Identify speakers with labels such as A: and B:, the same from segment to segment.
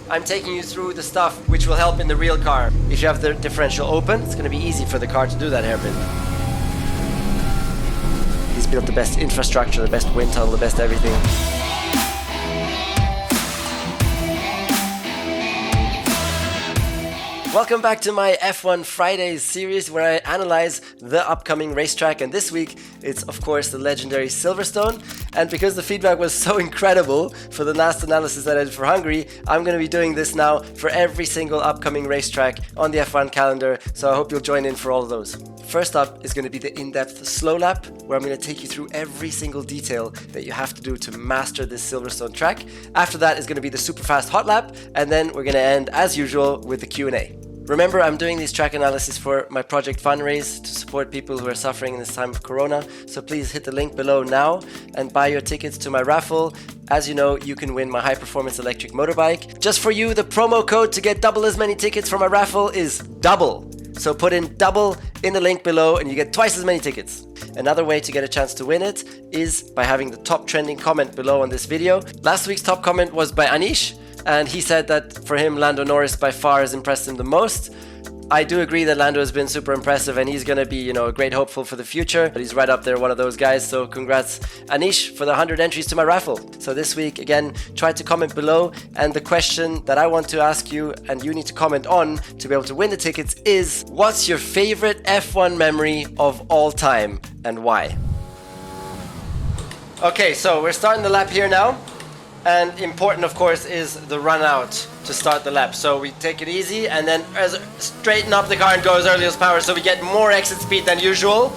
A: I'm taking you through the stuff which will help in the real car. If you have the differential open, it's going to be easy for the car to do that hairpin. He's built the best infrastructure, the best wind tunnel, the best everything. Welcome back to my F1 Fridays series where I analyze the upcoming racetrack, and this week it's of course the legendary Silverstone. And because the feedback was so incredible for the last analysis that I did for Hungary, I'm going to be doing this now for every single upcoming racetrack on the F1 calendar, so I hope you'll join in for all of those. First up is going to be the in-depth slow lap, where I'm going to take you through every single detail that you have to do to master this Silverstone track. After that is going to be the super fast hot lap, and then we're going to end as usual with the Q&A. Remember, I'm doing these track analysis for my project fundraise to support people who are suffering in this time of Corona. So please hit the link below now and buy your tickets to my raffle. As you know, you can win my high-performance electric motorbike. Just for you, the promo code to get double as many tickets for my raffle is DOUBLE. So put in double in the link below and you get twice as many tickets. Another way to get a chance to win it is by having the top trending comment below on this video. Last week's top comment was by Anish, and he said that for him, Lando Norris by far has impressed him the most. I do agree that Lando has been super impressive and he's going to be, a great hopeful for the future. But he's right up there, one of those guys. So congrats, Anish, for the 100 entries to my raffle. So this week, again, try to comment below. And the question that I want to ask you and you need to comment on to be able to win the tickets is, what's your favorite F1 memory of all time and why? Okay, so we're starting the lap here now. And important, of course, is the run out to start the lap. So we take it easy and then straighten up the car and go as early as power so we get more exit speed than usual.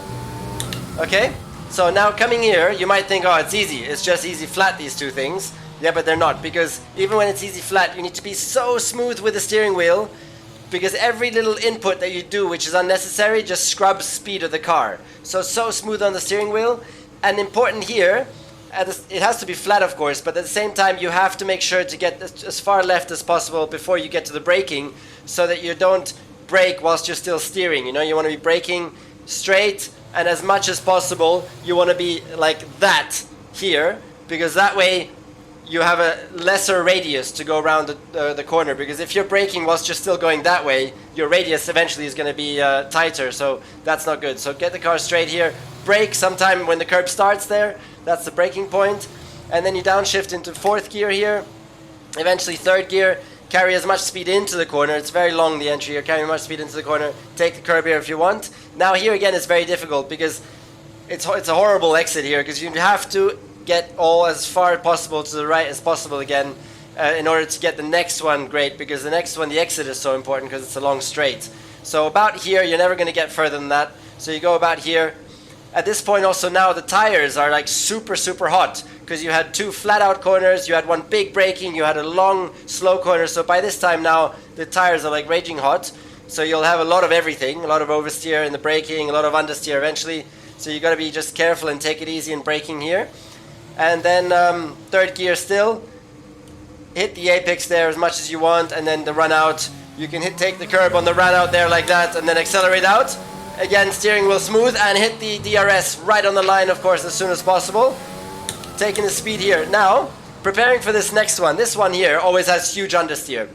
A: Okay, so now coming here, you might think, oh, it's easy. It's just easy flat, these two things. Yeah, but they're not, because even when it's easy flat, you need to be so smooth with the steering wheel, because every little input that you do, which is unnecessary, just scrubs speed of the car. So smooth on the steering wheel. And important here, it has to be flat, of course, but at the same time you have to make sure to get as far left as possible before you get to the braking, so that you don't brake whilst you're still steering. You want to be braking straight, and as much as possible you want to be like that here, because that way you have a lesser radius to go around the corner, because if you're braking whilst you're still going that way, your radius eventually is going to be tighter, so that's not good. So get the car straight here, brake sometime when the curb starts there, that's the braking point, and then you downshift into fourth gear here, eventually third gear, carry as much speed into the corner. It's very long, the entry here, carry as much speed into the corner, take the curb here if you want. Now here again it's very difficult, because it's a horrible exit here, because you have to get all as far as possible to the right as possible again in order to get the next one great, because the next one, the exit, is so important because it's a long straight. So about here, you're never going to get further than that. So you go about here. At this point also now the tires are like super hot, because you had two flat out corners, you had one big braking, you had a long slow corner. So by this time now the tires are like raging hot. So you'll have a lot of everything, a lot of oversteer in the braking, a lot of understeer eventually. So you got to be just careful and take it easy in braking here. And then third gear still, hit the apex there as much as you want, and then the run out, you can take the curb on the run out there like that and then accelerate out. Again, steering wheel smooth, and hit the DRS right on the line, of course, as soon as possible. Taking the speed here. Now, preparing for this next one. This one here always has huge understeer.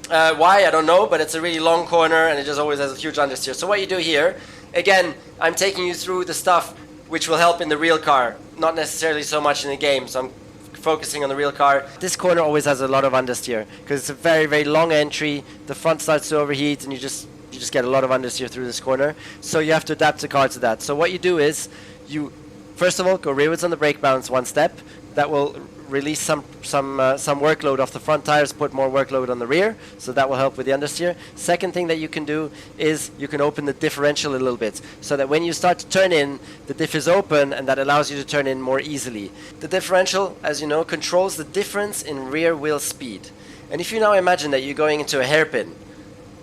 A: Why? I don't know, but it's a really long corner and it just always has a huge understeer. So what you do here, again, I'm taking you through the stuff which will help in the real car, not necessarily so much in the game. So I'm focusing on the real car. This corner always has a lot of understeer because it's a very long entry. The front starts to overheat and you just get a lot of understeer through this corner. So you have to adapt the car to that. So what you do is you first of all go rearwards on the brake balance one step. That will release some workload off the front tires, put more workload on the rear, so that will help with the understeer. Second thing that you can do is you can open the differential a little bit, so that when you start to turn in, the diff is open, and that allows you to turn in more easily. The differential, as you know, controls the difference in rear wheel speed. And if you now imagine that you're going into a hairpin,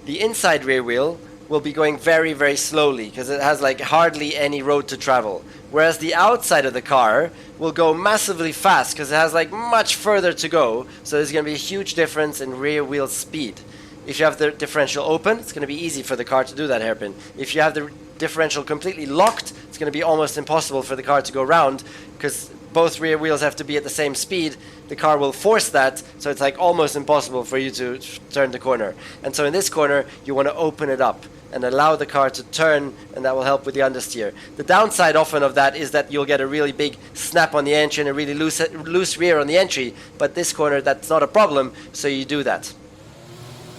A: the inside rear wheel will be going very slowly because it has like hardly any road to travel, whereas the outside of the car will go massively fast because it has like much further to go. So there's going to be a huge difference in rear wheel speed. If you have the differential open, it's going to be easy for the car to do that hairpin. If you have the differential completely locked, it's going to be almost impossible for the car to go round because both rear wheels have to be at the same speed, the car will force that, so it's like almost impossible for you to turn the corner. And so in this corner, you want to open it up and allow the car to turn, and that will help with the understeer. The downside often of that is that you'll get a really big snap on the entry and a really loose rear on the entry, but this corner, that's not a problem, so you do that.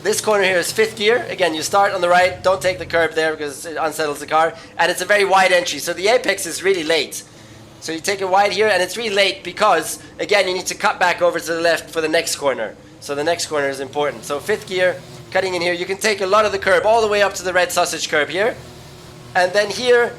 A: This corner here is 5th gear. Again, you start on the right, don't take the curb there because it unsettles the car, and it's a very wide entry, so the apex is really late. So you take it wide here, and it's really late because, again, you need to cut back over to the left for the next corner. So the next corner is important. So 5th gear, cutting in here, you can take a lot of the curb all the way up to the red sausage curb here. And then here,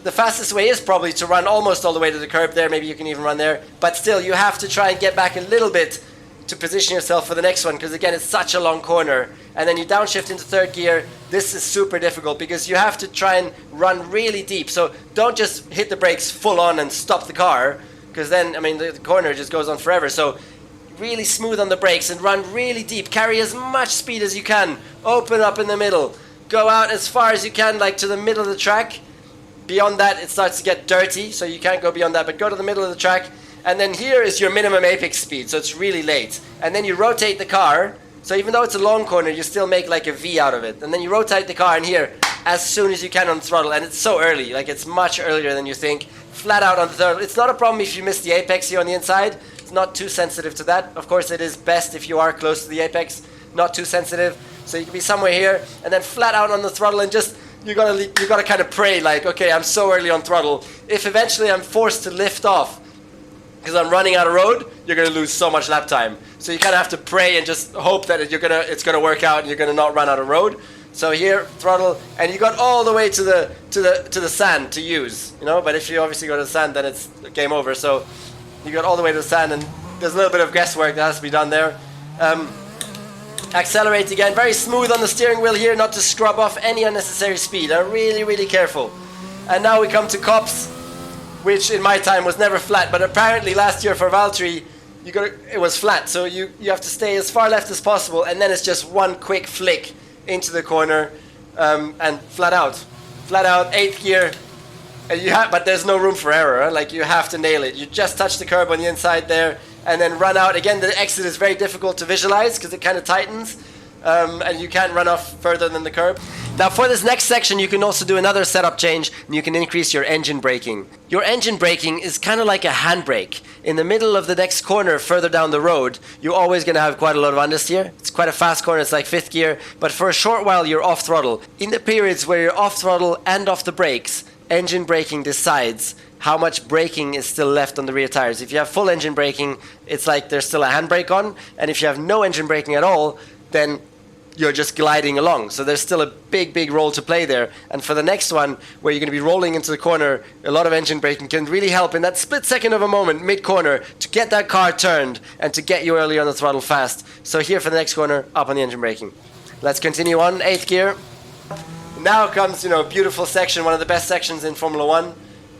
A: the fastest way is probably to run almost all the way to the curb there. Maybe you can even run there. But still, you have to try and get back a little bit to position yourself for the next one, because again, it's such a long corner. And then you downshift into 3rd gear. This is super difficult because you have to try and run really deep. So don't just hit the brakes full on and stop the car, because then, I mean, the corner just goes on forever. So really smooth on the brakes and run really deep. Carry as much speed as you can. Open up in the middle. Go out as far as you can, like to the middle of the track. Beyond that, it starts to get dirty, so you can't go beyond that, but go to the middle of the track. And then here is your minimum apex speed, so it's really late. And then you rotate the car, so even though it's a long corner, you still make like a V out of it. And then you rotate the car in here as soon as you can on the throttle, and it's so early, like it's much earlier than you think. Flat out on the throttle. It's not a problem if you miss the apex here on the inside. It's not too sensitive to that. Of course, it is best if you are close to the apex, not too sensitive. So you can be somewhere here, and then flat out on the throttle, and just you gotta kind of pray, like, okay, I'm so early on throttle. If eventually I'm forced to lift off because I'm running out of road, you're gonna lose so much lap time. So you kind of have to pray and just hope that it's gonna work out and you're gonna not run out of road. So here, throttle, and you got all the way to the sand to use, you know. But if you obviously go to the sand, then it's game over. So you got all the way to the sand, and there's a little bit of guesswork that has to be done there. Accelerate again, very smooth on the steering wheel here, not to scrub off any unnecessary speed. Really, really careful. And now we come to Cops, which in my time was never flat, but apparently last year for Valtteri, it was flat. So you have to stay as far left as possible, and then it's just one quick flick into the corner, and flat out, 8th gear. But there's no room for error. Huh? Like, you have to nail it. You just touch the curb on the inside there, and then run out. Again, the exit is very difficult to visualize because it kind of tightens, and you can't run off further than the curb. Now for this next section, you can also do another setup change, and you can increase your engine braking. Your engine braking is kind of like a handbrake. In the middle of the next corner further down the road, you're always going to have quite a lot of understeer. It's quite a fast corner, it's like 5th gear, but for a short while you're off throttle. In the periods where you're off throttle and off the brakes, engine braking decides how much braking is still left on the rear tires. If you have full engine braking, it's like there's still a handbrake on, and if you have no engine braking at all, then you're just gliding along. So there's still a big role to play there. And for the next one, where you're going to be rolling into the corner, a lot of engine braking can really help in that split second of a moment, mid-corner, to get that car turned and to get you early on the throttle fast. So here for the next corner, up on the engine braking. Let's continue on, 8th gear. Now comes, beautiful section, one of the best sections in Formula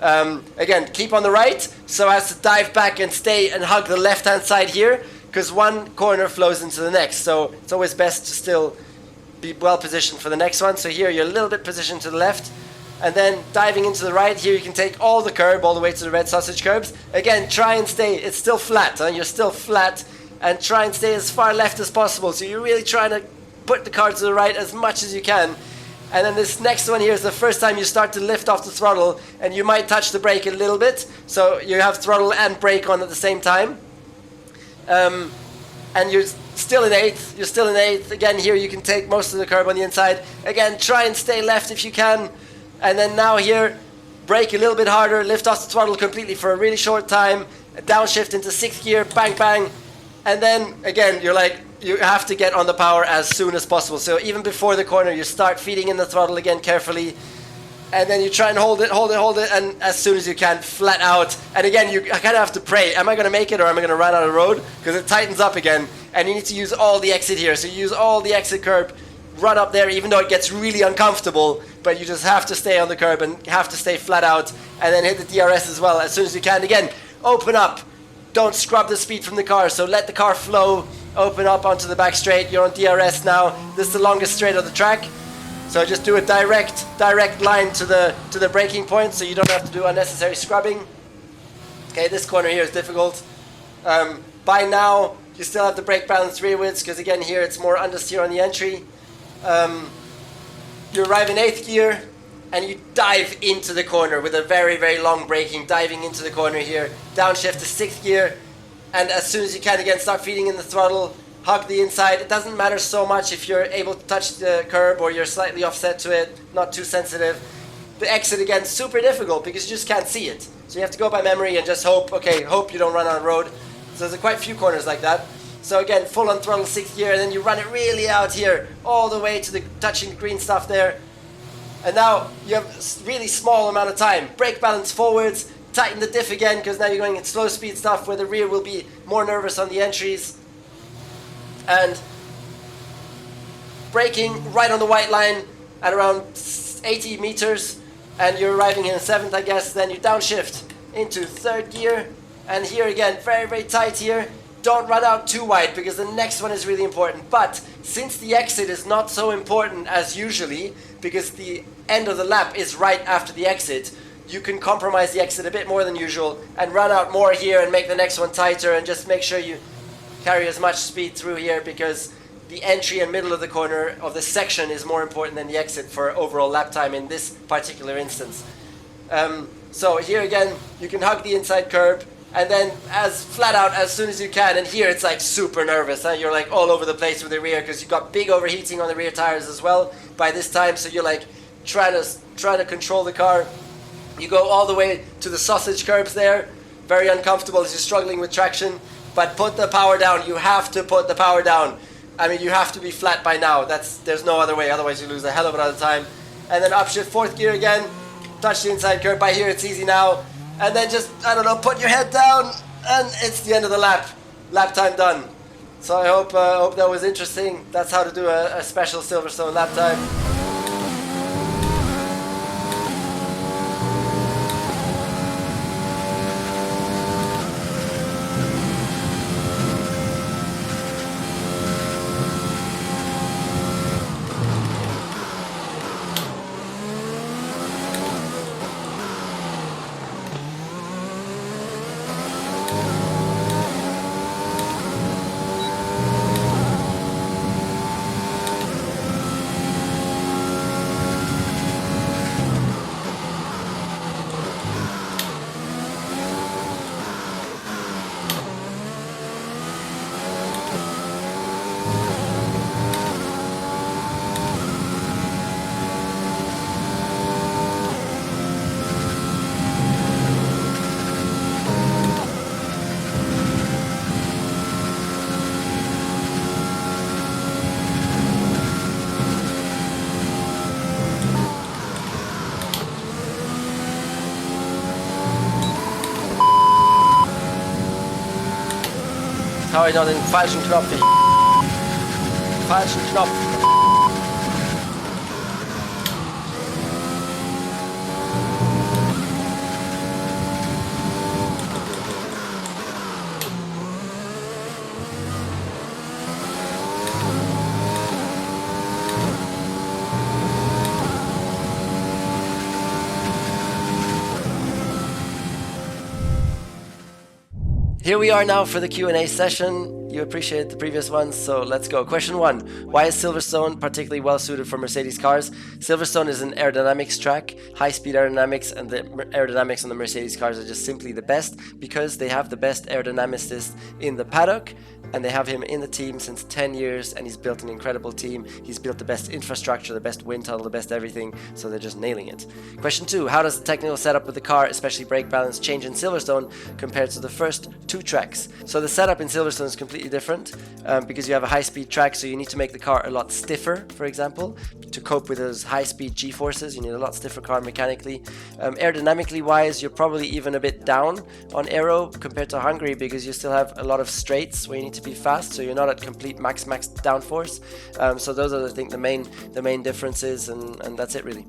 A: 1. Again, keep on the right, so as to dive back and stay and hug the left-hand side here, because one corner flows into the next. So it's always best to still be well positioned for the next one. So here you're a little bit positioned to the left, and then diving into the right, here you can take all the curb all the way to the red sausage curbs. Again, try and stay, it's still flat, you're still flat, and try and stay as far left as possible. So you're really trying to put the car to the right as much as you can. And then this next one here is the first time you start to lift off the throttle, and you might touch the brake a little bit. So you have throttle and brake on at the same time. And you're still in 8th. Again, here you can take most of the curb on the inside. Again, try and stay left if you can. And then now here, brake a little bit harder, lift off the throttle completely for a really short time, downshift into 6th gear, bang, bang. And then, again, you have to get on the power as soon as possible. So even before the corner, you start feeding in the throttle again carefully. And then you try and hold it, and as soon as you can, flat out. And again, you kind of have to pray, am I going to make it or am I going to run out of road? Because it tightens up again, and you need to use all the exit here. So you use all the exit curb, run up there, even though it gets really uncomfortable, but you just have to stay on the curb and have to stay flat out, and then hit the DRS as well as soon as you can. Again, open up. Don't scrub the speed from the car, so let the car flow, open up onto the back straight. You're on DRS now. This is the longest straight of the track. So just do a direct line to the braking point, so you don't have to do unnecessary scrubbing. Okay, this corner here is difficult. By now, you still have the brake balance rearwards, because again here it's more understeer on the entry. You arrive in 8th gear, and you dive into the corner with a very, very long braking, diving into the corner here. Downshift to 6th gear, and as soon as you can again start feeding in the throttle, hug the inside. It doesn't matter so much if you're able to touch the curb or you're slightly offset to it, not too sensitive. The exit again, super difficult because you just can't see it. So you have to go by memory and just hope, okay, hope you don't run on the road. So there's quite a few corners like that. So again, full on throttle 6th gear, and then you run it really out here, all the way to the touching the green stuff there. And now you have a really small amount of time. Brake balance forwards, tighten the diff again, because now you're going at slow speed stuff where the rear will be more nervous on the entries. And braking right on the white line at around 80 meters, and you're arriving in 7th, I guess. Then you downshift into 3rd gear, and here again, very, very tight here. Don't run out too wide because the next one is really important. But since the exit is not so important as usually, because the end of the lap is right after the exit, you can compromise the exit a bit more than usual and run out more here and make the next one tighter, and just make sure you carry as much speed through here, because the entry and middle of the corner of the section is more important than the exit for overall lap time in this particular instance. So here again, you can hug the inside curb, and then as flat out as soon as you can. And here it's like super nervous, huh? You're like all over the place with the rear because you've got big overheating on the rear tires as well by this time. So you're like trying to control the car. You go all the way to the sausage curbs there, very uncomfortable as you're struggling with traction. But put the power down. You have to put the power down. I mean, you have to be flat by now. There's no other way. Otherwise, you lose a hell of a lot of time. And then upshift 4th gear again. Touch the inside curb. By here, it's easy now. And then just, I don't know, put your head down, and it's the end of the lap. Lap time done. So I hope that was interesting. That's how to do a special Silverstone lap time. Hau ich noch den falschen Knopf. Falschen Knopf. Here we are now for the Q&A session. You appreciated the previous ones, so let's go. Question 1. Why is Silverstone particularly well suited for Mercedes cars? Silverstone is an aerodynamics track, high-speed aerodynamics, and the aerodynamics on the Mercedes cars are just simply the best because they have the best aerodynamicist in the paddock, and they have him in the team since 10 years, and he's built an incredible team. He's built the best infrastructure, the best wind tunnel, the best everything, so they're just nailing it. Question 2. How does the technical setup of the car, especially brake balance, change in Silverstone compared to the first 2 tracks? So the setup in Silverstone is completely different because you have a high-speed track, so you need to make the car a lot stiffer, for example, to cope with those high-speed G-forces. You need a lot stiffer car mechanically. Aerodynamically wise, you're probably even a bit down on aero compared to Hungary because you still have a lot of straights where you need to be fast, so you're not at complete max downforce. So those are, I think, the main differences, and that's it really.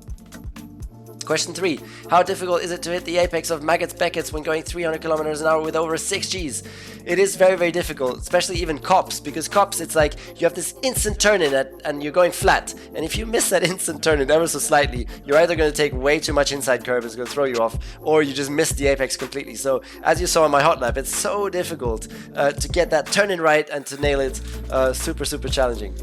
A: Question 3. How difficult is it to hit the apex of Maggots Beckett's when going 300 kilometers an hour with over 6 Gs? It is very, very difficult, especially even cops, because cops, it's like you have this instant turn in and you're going flat. And if you miss that instant turn in ever so slightly, you're either going to take way too much inside curve, it's going to throw you off, or you just miss the apex completely. So as you saw on my Hotlap, it's so difficult to get that turn in right and to nail it. Super, super challenging.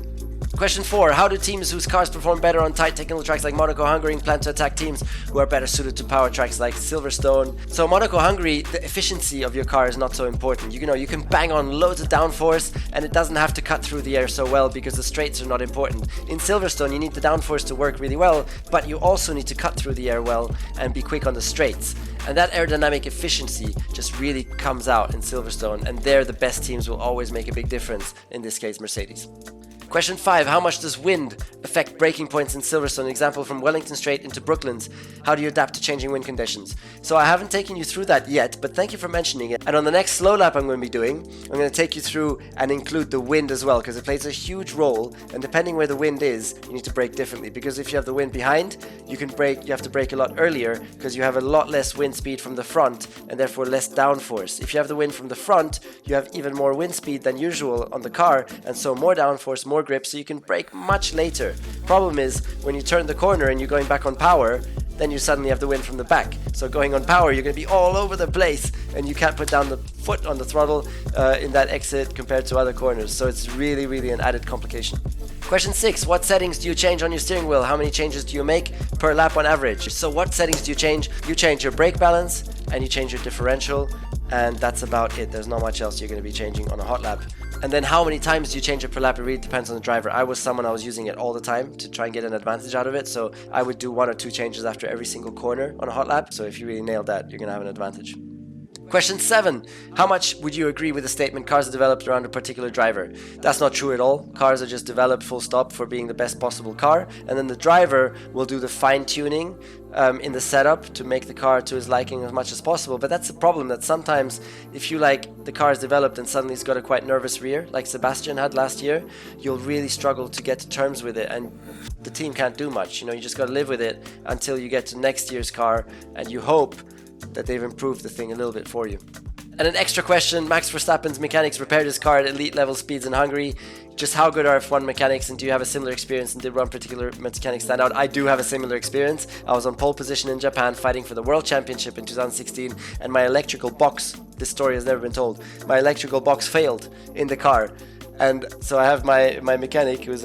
A: Question 4. How do teams whose cars perform better on tight technical tracks like Monaco Hungary plan to attack teams who are better suited to power tracks like Silverstone? So Monaco Hungary, the efficiency of your car is not so important. You know, you can bang on loads of downforce and it doesn't have to cut through the air so well because the straights are not important. In Silverstone, you need the downforce to work really well, but you also need to cut through the air well and be quick on the straights. And that aerodynamic efficiency just really comes out in Silverstone, and there the best teams will always make a big difference, in this case Mercedes. Question 5. How much does wind affect braking points in Silverstone? Example from Wellington Straight into Brooklands. How do you adapt to changing wind conditions? So I haven't taken you through that yet, but thank you for mentioning it. And on the next slow lap I'm going to be doing, I'm going to take you through and include the wind as well, because it plays a huge role, and depending where the wind is, you need to brake differently, because if you have the wind behind, you have to brake a lot earlier, because you have a lot less wind speed from the front, and therefore less downforce. If you have the wind from the front, you have even more wind speed than usual on the car, and so more downforce, more grip, so you can brake much later. Problem is, when you turn the corner and you're going back on power, then you suddenly have the wind from the back. So going on power, you're going to be all over the place, and you can't put down the foot on the throttle in that exit compared to other corners. So it's really, really an added complication. Question 6. What settings do you change on your steering wheel? How many changes do you make per lap on average? So what settings do you change? You change your brake balance and you change your differential, and that's about it. There's not much else you're going to be changing on a hot lap. And then how many times do you change it per lap? It really depends on the driver. I was using it all the time to try and get an advantage out of it. So I would do 1 or 2 changes after every single corner on a hot lap. So if you really nail that, you're going to have an advantage. Question 7. How much would you agree with the statement cars are developed around a particular driver? That's not true at all. Cars are just developed full stop for being the best possible car, and then the driver will do the fine-tuning in the setup to make the car to his liking as much as possible. But that's the problem, that sometimes if you like the car is developed and suddenly it's got a quite nervous rear like Sebastian had last year, you'll really struggle to get to terms with it, and the team can't do much. You know, you just got to live with it until you get to next year's car, and you hope that they've improved the thing a little bit for you. And an extra question: Max Verstappen's mechanics repaired his car at elite level speeds in Hungary. Just how good are F1 mechanics, and do you have a similar experience, and did one particular mechanic stand out? I do have a similar experience. I was on pole position in Japan fighting for the World Championship in 2016, and my electrical box, this story has never been told, my electrical box failed in the car. And so I have my mechanic, who was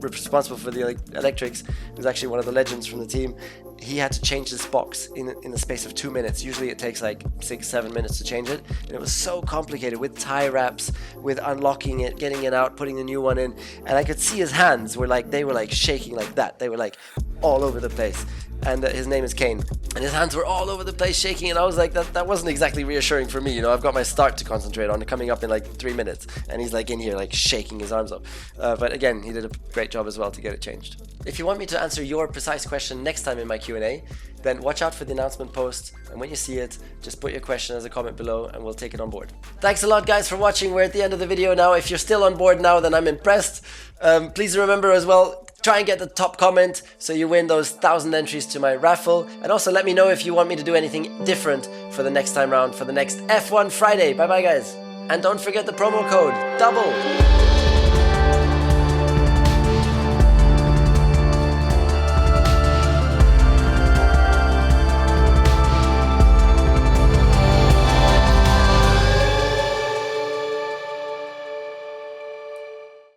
A: responsible for the electrics, who's actually one of the legends from the team. He had to change this box in the space of 2 minutes. Usually it takes like 6-7 minutes to change it. And it was so complicated with tie wraps, with unlocking it, getting it out, putting a new one in. And I could see his hands were like shaking like that. They were like all over the place. And his name is Kane, and his hands were all over the place shaking, and I was like, that wasn't exactly reassuring for me. You know, I've got my start to concentrate on, coming up in like 3 minutes, and he's like in here like shaking his arms off. But again, he did a great job as well to get it changed. If you want me to answer your precise question next time in my Q&A, then watch out for the announcement post, and when you see it, just put your question as a comment below and we'll take it on board. Thanks a lot, guys, for watching. We're at the end of the video now. If you're still on board now, then I'm impressed. Please remember as well, try and get the top comment so you win those 1,000 entries to my raffle. And also let me know if you want me to do anything different for the next time round, for the next F1 Friday. Bye bye, guys. And don't forget the promo code DOUBLE.